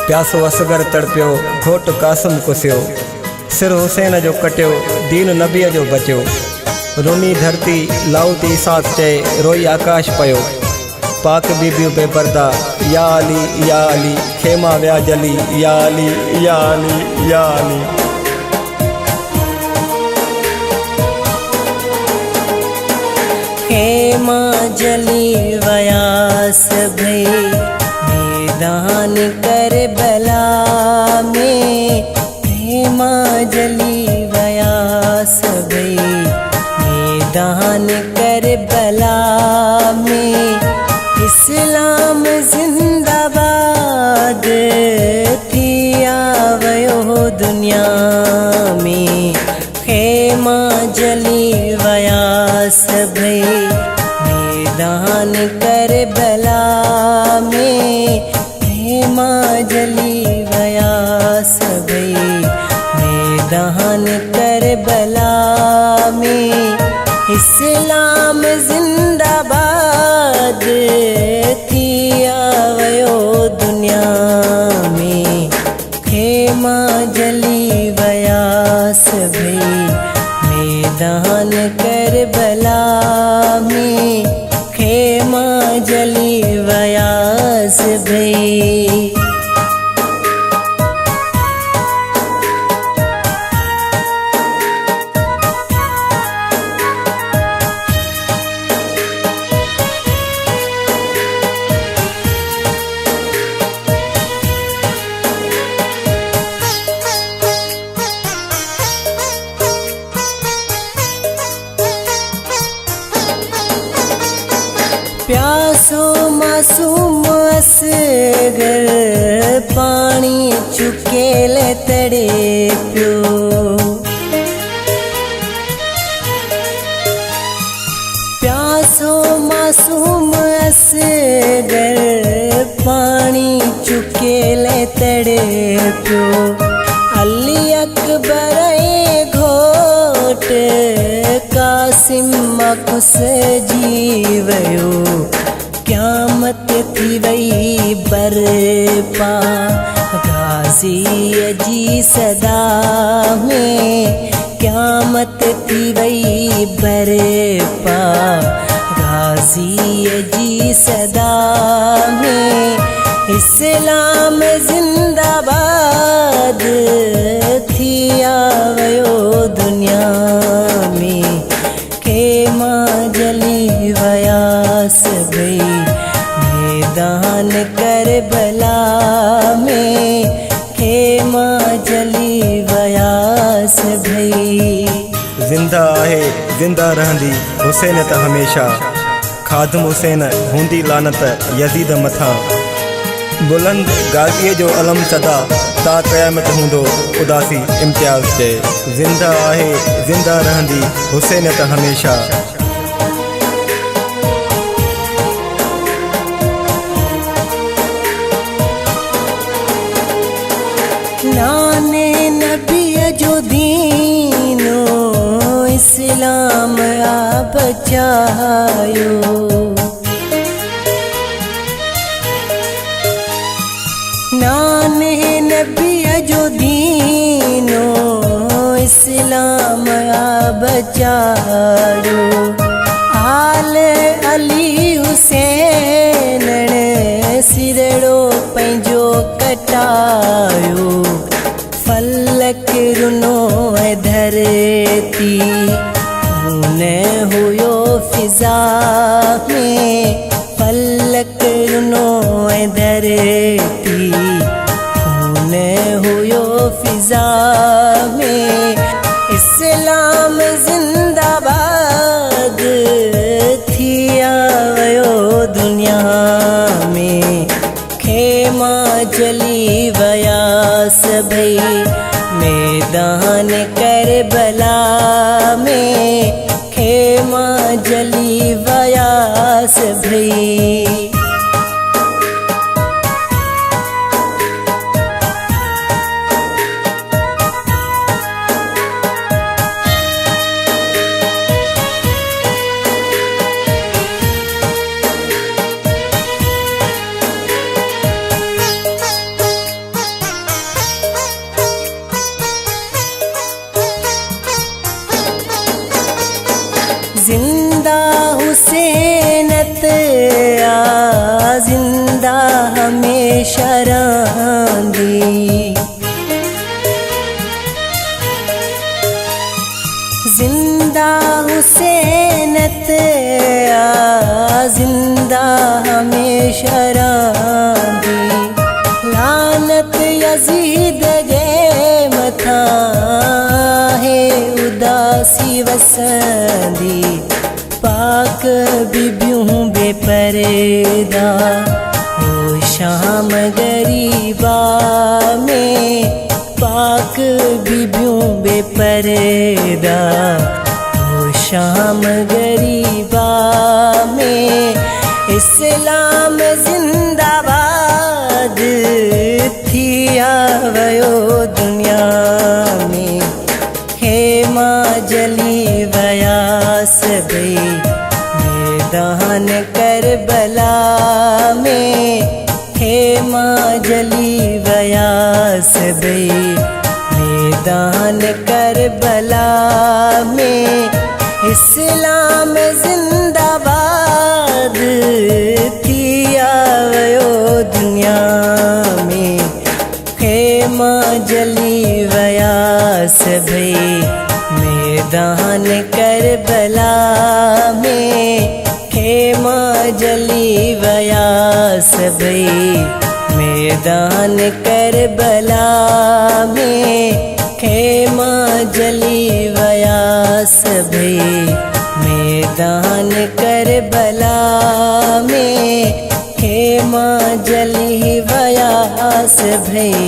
प्यासो असगर तड़पियो घोट कासम कुसियो, सिर हुसैन जो कटियो दीन नबीअ जो बचियो। रुनी धरती लाउती साथ चए रोई आकाश पयो, पाक बीबियूं बेपर्दा या अली खेमा व्या जली या अली या अली या अली। खेमा जली वया सभई मैदान करबला में, खेमा जली वया सभई मैदान करबला में। इस्लाम जिंदाबाद थी आवयो दुनिया में, खेमा जली वया सभई मैदान करबला में, खेमा जली वया सभई मैदान करबला में। इस्लाम जिंदाबाद थी आवयो दुनिया में, खेमा जली वया सभई मैदान करबला में, खेमा जली वया सभई। प्यासो मासूम असगर पानी चुकेल तड़े पियो, प्यासो मासूम असगर पानी चुकेल तड़े पियो। अली अकबर घोट कासिम मकुस जीवयो, क़यामत थी वई बरपा गाज़ी जी सदा में, क़यामत थी वई बरपा गाज़ी जी सदा में। इस्लाम जिंदाबाद थी आवयो दुनिया में, खेमा जली वया सभई मैदान करबला में, खेमा जली वया सभई। जिंदा आहे जिंदा रहंदी हुसैन त हमेशा, खादम हुसैन हूंदी लानत यज़ीद मथा। बुलंद गाज़ीअ जो अलम सदा ता क़यामत हूंदो उदासी इम्तियाज़ चए। जिंदा आहे जिंदा रहंदी हुसैन त हमेशा। नाने नबीअ जो दीनो इस्लाम आ बचायो, नाने नबीअ जो दीनो इस्लाम आ बचायो। आल अली हुसैन सिरड़ो पंहिंजो कटायो, फलक रुनो धरती खून हुयो फिज़ा में, फलक रुनो धरती खून हुयो फिज़ा में। इस्लाम जिंदाबाद थी आवयो दुनिया में, खेमा जली वया सभई मैदान करबला में, खेमा जली वया सभई। जिंदा हमेशा रहंदी। लानत यज़ीद जे मथा है उदासी वसंदी। पाक बीबियूं बेपर्दा हो शाम गरीबा में। पाक बीबियूं बेपर्दा हो शाम गरीबा में। इस्लाम जिंदाबाद थी आयो दुनिया में। हेमा जली वया सभई मैदान करबला में। हेमा जली वया सभई मैदान करबला में। इस्लाम जिंदाबाद थी आयो दुनिया में। हेमा जली वया सभई मैदान करबला में। हेमा जली वया सभई मैदान करबला में। हेमा जली वया सभई मैदान करबला में। हेमा जली वया सभई।